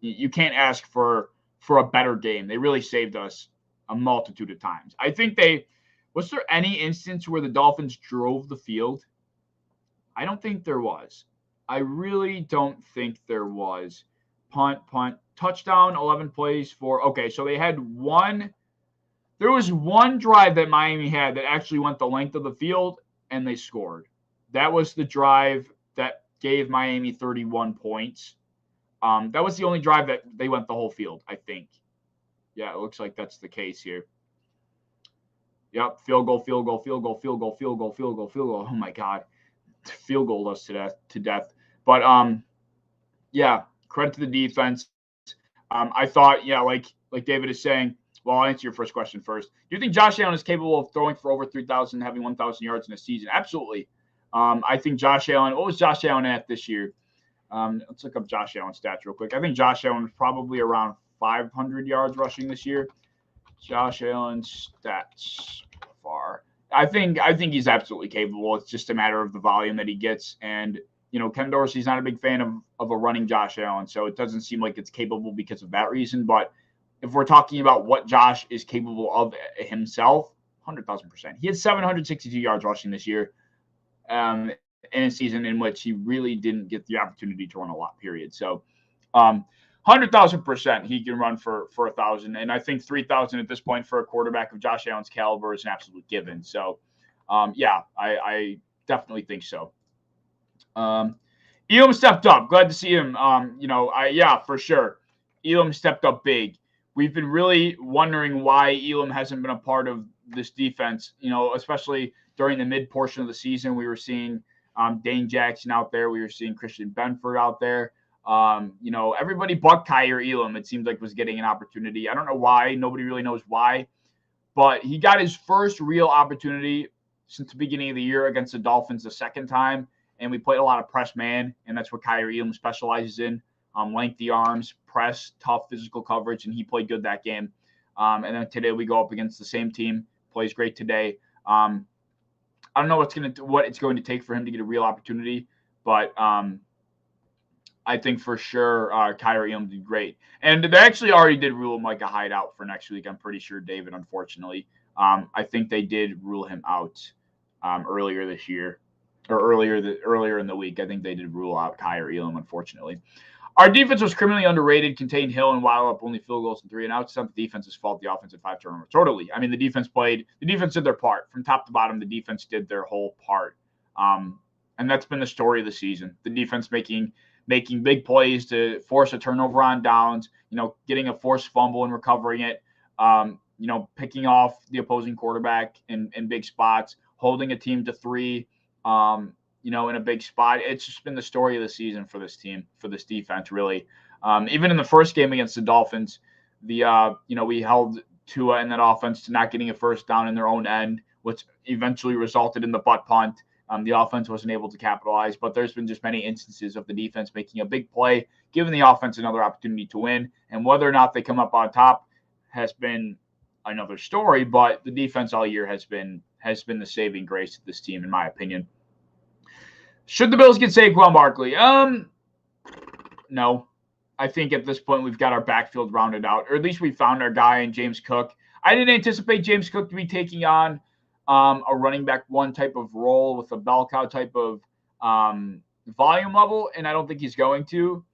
You can't ask for a better game. They really saved us a multitude of times. I think was there any instance where the Dolphins drove the field? I don't think there was. I really don't think there was. Punt, touchdown, 11 plays for, okay, so they had there was one drive that Miami had that actually went the length of the field and they scored. That was the drive that gave Miami 31 points. That was the only drive that they went the whole field, I think. Yeah, it looks like that's the case here. Yep, field goal. Oh my God, field goal us to death. But yeah, credit to the defense. I thought, like David is saying. Well, I'll answer your first question first. Do you think Josh Allen is capable of throwing for over 3,000, having 1,000 yards in a season? Absolutely. I think Josh Allen. What was Josh Allen at this year? Let's look up Josh Allen's stats real quick. I think Josh Allen was probably around 500 yards rushing this year. Josh Allen's stats far. I think he's absolutely capable. It's just a matter of the volume that he gets. And, Ken Dorsey's not a big fan of a running Josh Allen, so it doesn't seem like it's capable because of that reason. But if we're talking about what Josh is capable of himself, 100,000%. He had 762 yards rushing this year. In a season in which he really didn't get the opportunity to run a lot, period. So 100,000% he can run for 1,000. And I think 3,000 at this point for a quarterback of Josh Allen's caliber is an absolute given. So, I definitely think so. Elam stepped up. Glad to see him. For sure. Elam stepped up big. We've been really wondering why Elam hasn't been a part of this defense, especially during the mid portion of the season. We were seeing Dane Jackson out there. We were seeing Christian Benford out there. Everybody but Kyer Elam, it seems like, was getting an opportunity. I don't know why. Nobody really knows why. But he got his first real opportunity since the beginning of the year against the Dolphins the second time, and we played a lot of press man, and that's what Kyrie Elam specializes in. Lengthy arms, press, tough physical coverage, and he played good that game. And then today we go up against the same team, plays great today. I don't know what it's going to take for him to get a real opportunity, but I think for sure Kyrie Elam did great. And they actually already did rule him like a hideout for next week. I'm pretty sure, David, unfortunately. I think they did rule him out earlier this year, or earlier in the week. I think they did rule out Kyrie Elam, unfortunately. Our defense was criminally underrated, contained Hill and Waddle up only field goals and 3 and outs. It's not the defense's fault. The offense had 5 turnovers. Totally. I mean, the defense did their part. From top to bottom, the defense did their whole part. And that's been the story of the season. The defense making big plays to force a turnover on downs, getting a forced fumble and recovering it, picking off the opposing quarterback in big spots, holding a team to 3, in a big spot. It's just been the story of the season for this team, for this defense, really. Even in the first game against the Dolphins, we held Tua and that offense to not getting a first down in their own end, which eventually resulted in the butt punt. The offense wasn't able to capitalize, but there's been just many instances of the defense making a big play, giving the offense another opportunity to win. And whether or not they come up on top has been another story, but the defense all year has been the saving grace of this team, in my opinion. Should the Bills get Saquon Barkley? No. I think at this point we've got our backfield rounded out, or at least we found our guy in James Cook. I didn't anticipate James Cook to be taking on a running back one type of role with a bell cow type of volume level, and I don't think he's going to.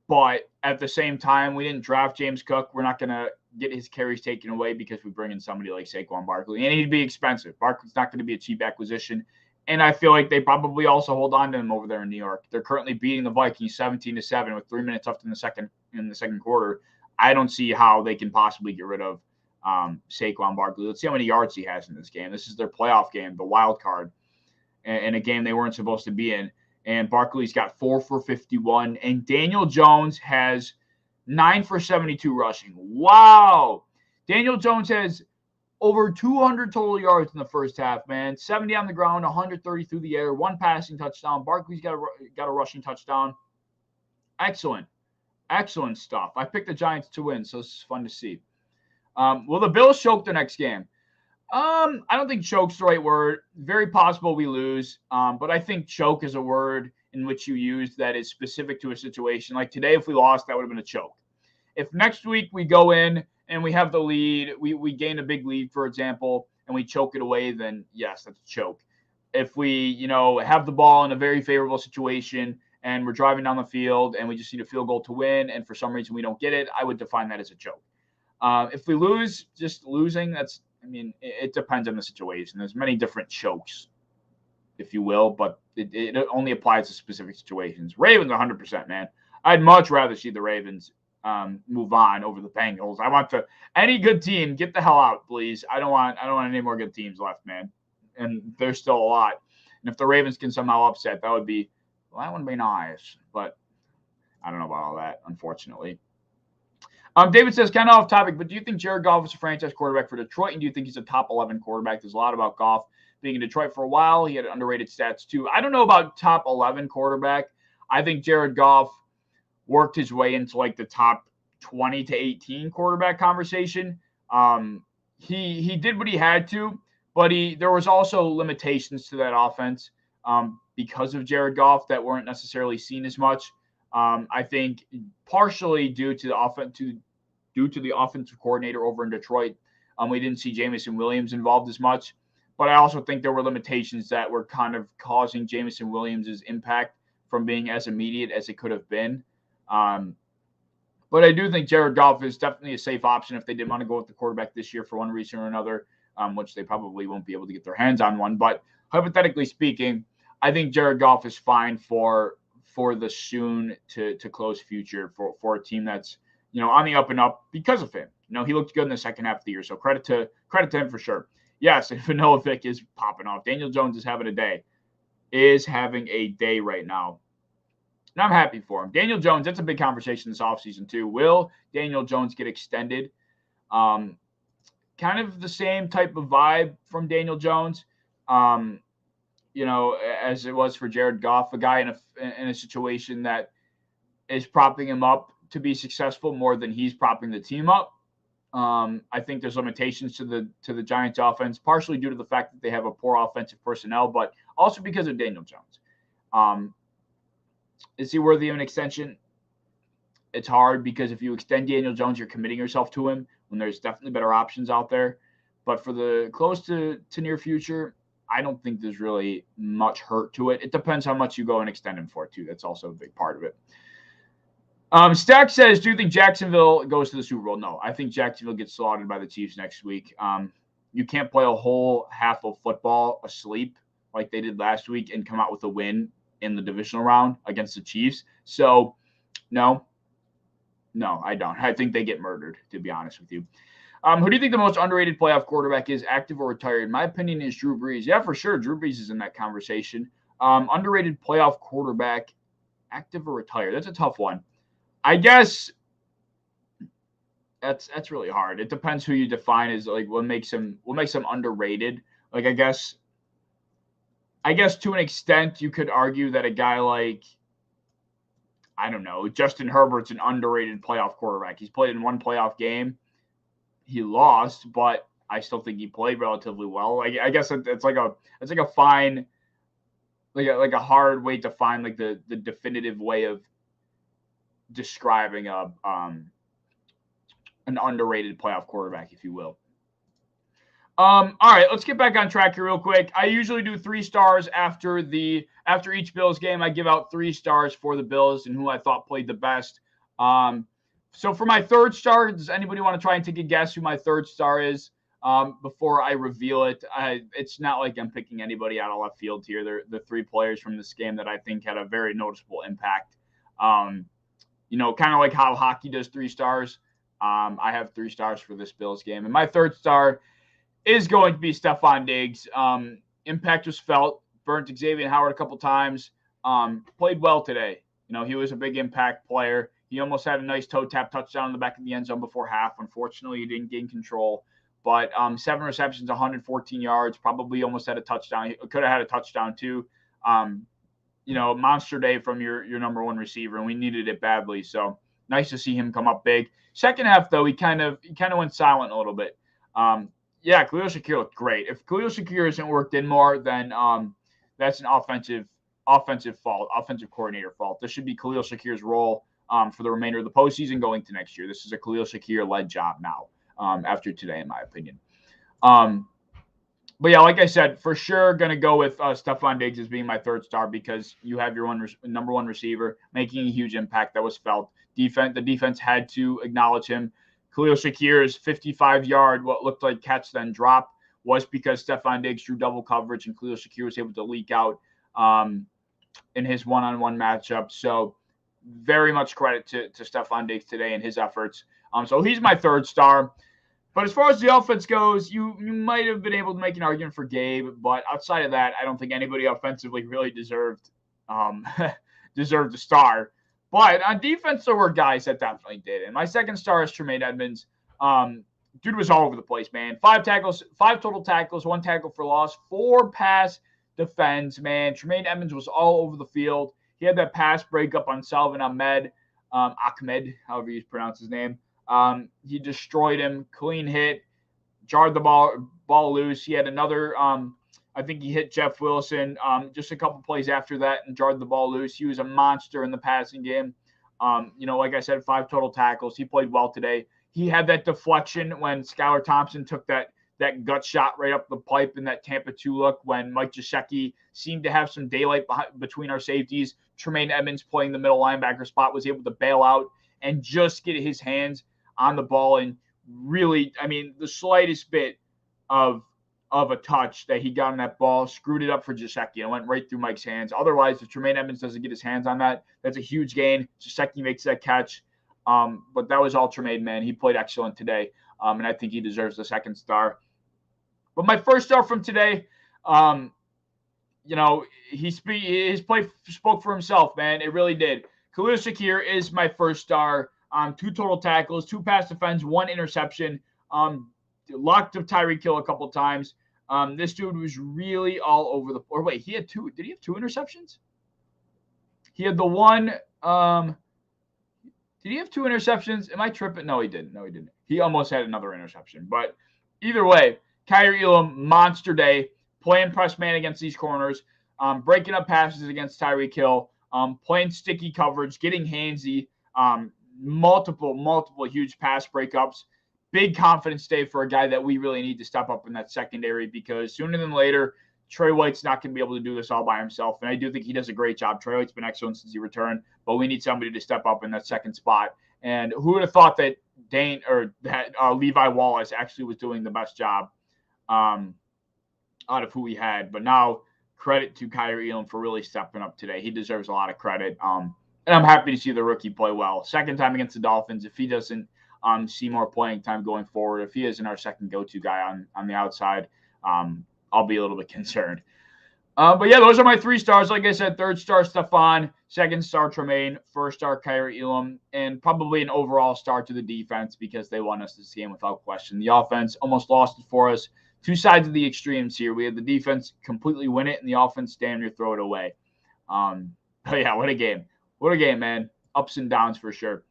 But at the same time, we didn't draft James Cook. We're not going to get his carries taken away because we bring in somebody like Saquon Barkley, and he'd be expensive. Barkley's not going to be a cheap acquisition. And I feel like they probably also hold on to him over there in New York. They're currently beating the Vikings 17-7 with 3 minutes left in the second quarter. I don't see how they can possibly get rid of Saquon Barkley. Let's see how many yards he has in this game. This is their playoff game, the Wildcard, and a game they weren't supposed to be in. And Barkley's got 4 for 51, and Daniel Jones has 9 for 72 rushing. Wow! Daniel Jones has over 200 total yards in the first half, man. 70 on the ground, 130 through the air, 1 passing touchdown. Barkley's got a rushing touchdown. Excellent stuff. I picked the Giants to win, so this is fun to see. Will the Bills choke the next game? I don't think choke's the right word. Very possible we lose, but I think choke is a word in which you use that is specific to a situation. Like today, if we lost, that would have been a choke. If next week we go in and we have the lead, we gain a big lead, for example, and we choke it away, then yes, that's a choke. If we, have the ball in a very favorable situation and we're driving down the field and we just need a field goal to win, and for some reason we don't get it, I would define that as a choke. If we lose, just losing, it depends on the situation. There's many different chokes, if you will, but it only applies to specific situations. Ravens, 100%, man. I'd much rather see the Ravens move on over the Bengals. I want any good team get the hell out, please. I don't want any more good teams left, man. And there's still a lot. And if the Ravens can somehow upset, that would be nice. But I don't know about all that, unfortunately. David says, kind of off topic, but do you think Jared Goff is a franchise quarterback for Detroit? And do you think he's a top 11 quarterback? There's a lot about Goff being in Detroit for a while. He had underrated stats too. I don't know about top 11 quarterback. I think Jared Goff worked his way into like the top 20 to 18 quarterback conversation. He did what he had to, but there was also limitations to that offense because of Jared Goff that weren't necessarily seen as much. I think partially due to the offensive coordinator over in Detroit. We didn't see Jameson Williams involved as much, but I also think there were limitations that were kind of causing Jameson Williams' impact from being as immediate as it could have been. But I do think Jared Goff is definitely a safe option if they didn't want to go with the quarterback this year for one reason or another, which they probably won't be able to get their hands on one. But hypothetically speaking, I think Jared Goff is fine for the soon to close future for a team that's, on the up and up because of him. He looked good in the second half of the year. So credit to him for sure. Yes, and Vanilla Vic is popping off. Daniel Jones is having a day right now. And I'm happy for him. Daniel Jones, that's a big conversation this offseason too. Will Daniel Jones get extended? Kind of the same type of vibe from Daniel Jones. as it was for Jared Goff, a guy in a situation that is propping him up to be successful more than he's propping the team up. I think there's limitations to the Giants offense, partially due to the fact that they have a poor offensive personnel, but also because of Daniel Jones. Is he worthy of an extension? It's hard because if you extend Daniel Jones, you're committing yourself to him when there's definitely better options out there. But for the close to near future, I don't think there's really much hurt to it. It depends how much you go and extend him for, too. That's also a big part of it. Stack says, do you think Jacksonville goes to the Super Bowl? No, I think Jacksonville gets slaughtered by the Chiefs next week. You can't play a whole half of football asleep like they did last week and come out with a win in the divisional round against the Chiefs. So, no, I don't. I think they get murdered, to be honest with you. Who do you think the most underrated playoff quarterback is, active or retired? My opinion is Drew Brees. Yeah, for sure. Drew Brees is in that conversation. Underrated playoff quarterback, active or retired? That's a tough one. I guess that's really hard. It depends who you define as like what makes him underrated. Like I guess to an extent you could argue that a guy like, I don't know, Justin Herbert's an underrated playoff quarterback. He's played in one playoff game. He lost, but I still think he played relatively well. I guess it's like a fine, like a hard way to find like the definitive way of describing an underrated playoff quarterback, if you will. All right, let's get back on track here real quick. I usually do 3 stars after each Bills game. I give out 3 stars for the Bills and who I thought played the best. So for my 3rd star, does anybody want to try and take a guess who my 3rd star is before I reveal it? It's not like I'm picking anybody out of left field here. They're the 3 players from this game that I think had a very noticeable impact. Kind of like how hockey does 3 stars. I have 3 stars for this Bills game. And my 3rd star is going to be Stephon Diggs. Impact was felt. Burnt Xavier Howard a couple times. Played well today. He was a big impact player. He almost had a nice toe tap touchdown in the back of the end zone before half. Unfortunately, he didn't gain control. But 7 receptions, 114 yards, probably almost had a touchdown. He could have had a touchdown too. Monster day from your number 1 receiver, and we needed it badly. So nice to see him come up big. Second half, though, he kind of went silent a little bit. Khalil Shakir looked great. If Khalil Shakir isn't worked in more, then that's an offensive fault, offensive coordinator fault. This should be Khalil Shakir's role for the remainder of the postseason going to next year. This is a Khalil Shakir-led job now after today, in my opinion. But yeah, like I said, for sure going to go with Stephon Diggs as being my 3rd star because you have your number 1 receiver making a huge impact that was felt. The defense had to acknowledge him. Khalil Shakir's 55-yard, what looked like catch then drop, was because Stephon Diggs drew double coverage and Khalil Shakir was able to leak out in his one-on-one matchup. So very much credit to Stephon Diggs today and his efforts. So he's my 3rd star. But as far as the offense goes, you might have been able to make an argument for Gabe, but outside of that, I don't think anybody offensively really deserved a star. But on defense, there were guys that definitely did. And my 2nd star is Tremaine Edmonds. Dude was all over the place, man. 5 total tackles, 1 tackle for loss, 4 pass defense, man. Tremaine Edmonds was all over the field. He had that pass breakup on Salvin Ahmed, however you pronounce his name. He destroyed him, clean hit, jarred the ball loose. He had another, I think he hit Jeff Wilson just a couple plays after that and jarred the ball loose. He was a monster in the passing game. Like I said, 5 total tackles. He played well today. He had that deflection when Skylar Thompson took that gut shot right up the pipe in that Tampa 2 look when Mike Gesicki seemed to have some daylight between our safeties. Tremaine Edmonds playing the middle linebacker spot was able to bail out and just get his hands on the ball and really, the slightest bit of a touch that he got on that ball screwed it up for Gesicki and went right through Mike's hands. Otherwise, if Tremaine Edmonds doesn't get his hands on that, that's a huge gain. Gesicki makes that catch. But that was all Tremaine, man. He played excellent today, and I think he deserves the 2nd star. But my 1st star from today, his play spoke for himself, man. It really did. Khalil Shakir is my 1st star. 2 total tackles, 2 pass defense, 1 interception. Locked of Tyreek Hill a couple times. This dude was really all over the – or wait, he had two – did he have 2 interceptions? He had the one did he have 2 interceptions? Am I tripping? No, he didn't. No, he didn't. He almost had another interception. But either way, Kyrie Elam, monster day, playing press man against these corners, breaking up passes against Tyreek Hill, playing sticky coverage, getting handsy, multiple huge pass breakups. Big confidence day for a guy that we really need to step up in that secondary because sooner than later, Trey White's not going to be able to do this all by himself. And I do think he does a great job. Trey White's been excellent since he returned, but we need somebody to step up in that second spot. And who would have thought that Levi Wallace actually was doing the best job out of who we had. But now credit to Kyrie Elam for really stepping up today. He deserves a lot of credit. And I'm happy to see the rookie play well. Second time against the Dolphins. If he doesn't see more playing time going forward, if he isn't our second go-to guy on the outside, I'll be a little bit concerned. But yeah, those are my 3 stars. Like I said, 3rd star Stephon, 2nd star Tremaine, 1st star Kyrie Elam, and probably an overall star to the defense because they won us this game without question. The offense almost lost it for us. 2 sides of the extremes here. We had the defense completely win it and the offense damn near throw it away. But yeah, what a game. What a game, man. Ups and downs for sure.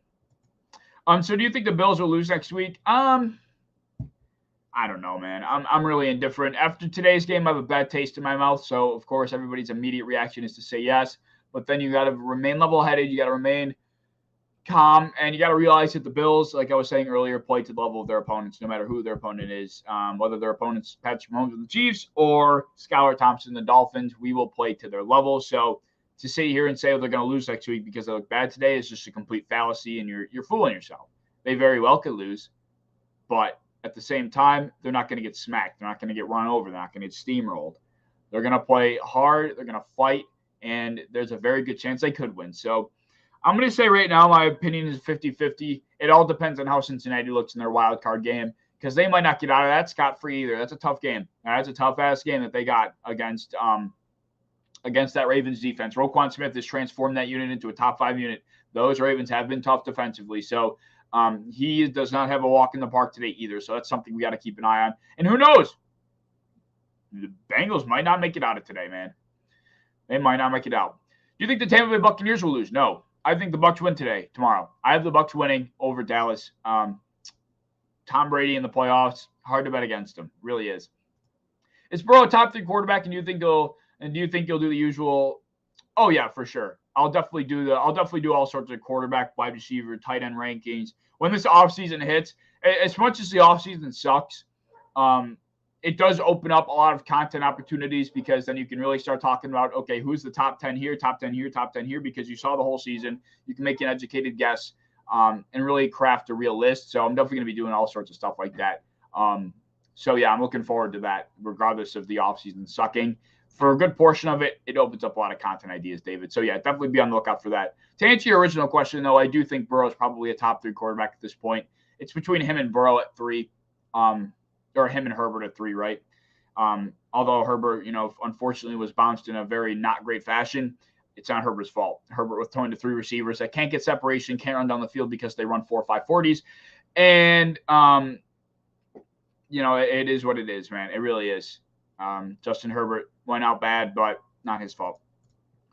So do you think the Bills will lose next week? I don't know, man. I'm really indifferent. After today's game, I have a bad taste in my mouth. So, of course, everybody's immediate reaction is to say yes. But then you got to remain level-headed. You got to remain calm. And you got to realize that the Bills, like I was saying earlier, play to the level of their opponents, no matter who their opponent is. Whether their opponent's Patrick Mahomes of the Chiefs or Skylar Thompson, the Dolphins, we will play to their level. So to sit here and say they're going to lose next week because they look bad today is just a complete fallacy, and you're fooling yourself. They very well could lose, but at the same time, they're not going to get smacked. They're not going to get run over. They're not going to get steamrolled. They're going to play hard. They're going to fight, and there's a very good chance they could win. So I'm going to say right now my opinion is 50-50. It all depends on how Cincinnati looks in their wild card game because they might not get out of that scot-free either. That's a tough game. That's a tough-ass game that they got against that Ravens defense. Roquan Smith has transformed that unit into a top 5 unit. Those Ravens have been tough defensively. So he does not have a walk in the park today either. So that's something we got to keep an eye on. And who knows? The Bengals might not make it out of today, man. They might not make it out. Do you think the Tampa Bay Buccaneers will lose? No. I think the Bucs win tomorrow. I have the Bucs winning over Dallas. Tom Brady in the playoffs, hard to bet against him. Really is. Is Burrow a top 3 quarterback, and do you think he'll do the usual? Oh yeah, for sure. I'll definitely do all sorts of quarterback, wide receiver, tight end rankings. When this offseason hits, as much as the offseason sucks, it does open up a lot of content opportunities because then you can really start talking about, okay, who's the top 10 here, top 10 here, top 10 here, because you saw the whole season. You can make an educated guess and really craft a real list. So I'm definitely going to be doing all sorts of stuff like that. So yeah, I'm looking forward to that, regardless of the offseason sucking. For a good portion of it, it opens up a lot of content ideas, David. So, yeah, definitely be on the lookout for that. To answer your original question, though, I do think Burrow is probably a top 3 quarterback at this point. It's between him and Burrow at 3, or him and Herbert at 3, right? Although Herbert, unfortunately was bounced in a very not great fashion. It's not Herbert's fault. Herbert was throwing to 3 receivers that can't get separation, can't run down the field because they run 4.5 40s. And, it is what it is, man. It really is. Justin Herbert went out bad, but not his fault.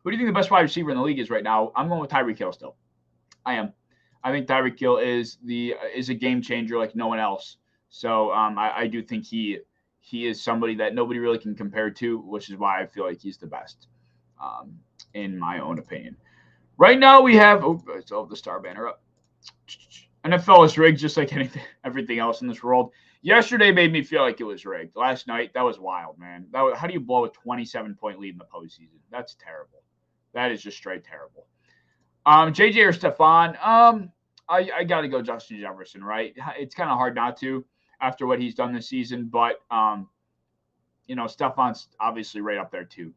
Who do you think the best wide receiver in the league is right now? I'm going with Tyreek Hill still. I am. I think Tyreek Hill is a game changer like no one else. So I do think he is somebody that nobody really can compare to, which is why I feel like he's the best, in my own opinion. Right now we have the star banner up. NFL is rigged just like everything else in this world. Yesterday made me feel like it was rigged. Last night, that was wild, man. How do you blow a 27-point lead in the postseason? That's terrible. That is just straight terrible. JJ or Stephon? I got to go Justin Jefferson, right? It's kind of hard not to after what he's done this season, but Stephon's obviously right up there too.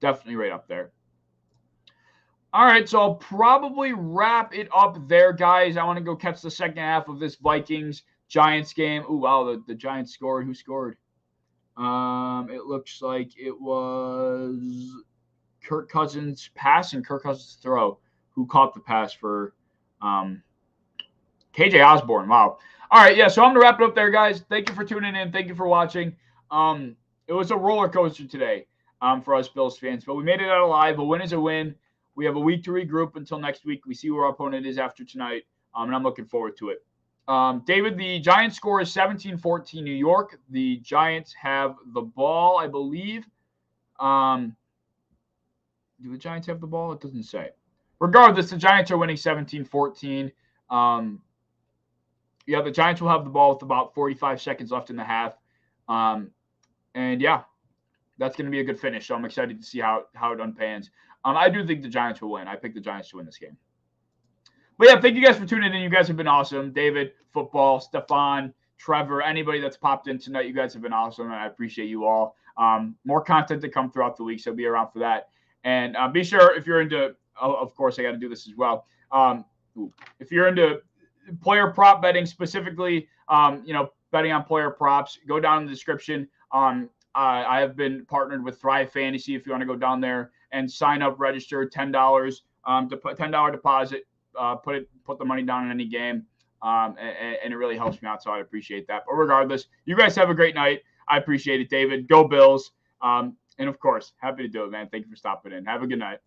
Definitely right up there. All right, so I'll probably wrap it up there, guys. I want to go catch the second half of this Vikings-Giants game. Ooh, wow, the Giants scored. Who scored? It looks like it was Kirk Cousins' pass and Kirk Cousins' throw. Who caught the pass for KJ Osborne? Wow. All right, yeah, so I'm going to wrap it up there, guys. Thank you for tuning in. Thank you for watching. it was a roller coaster today for us Bills fans, but we made it out alive. A win is a win. We have a week to regroup until next week. We see where our opponent is after tonight, and I'm looking forward to it. David, the Giants score is 17-14 New York. The Giants have the ball, I believe. Do the Giants have the ball? It doesn't say. Regardless, the Giants are winning 17-14. Yeah, the Giants will have the ball with about 45 seconds left in the half. And yeah, that's going to be a good finish. So I'm excited to see how it unpans. I do think the Giants will win. I picked the Giants to win this game. But yeah, thank you guys for tuning in. You guys have been awesome. David, football, Stefan, Trevor, anybody that's popped in tonight, you guys have been awesome, and I appreciate you all. More content to come throughout the week, so be around for that. And be sure, if you're into, of course, I got to do this as well. If you're into player prop betting specifically, betting on player props, go down in the description. I have been partnered with Thrive Fantasy. If you want to go down there and sign up, register, $10 to put $10 deposit, put the money down in any game, and it really helps me out. So I appreciate that. But regardless, you guys have a great night. I appreciate it, David. Go Bills. And of course, happy to do it, man. Thank you for stopping in. Have a good night.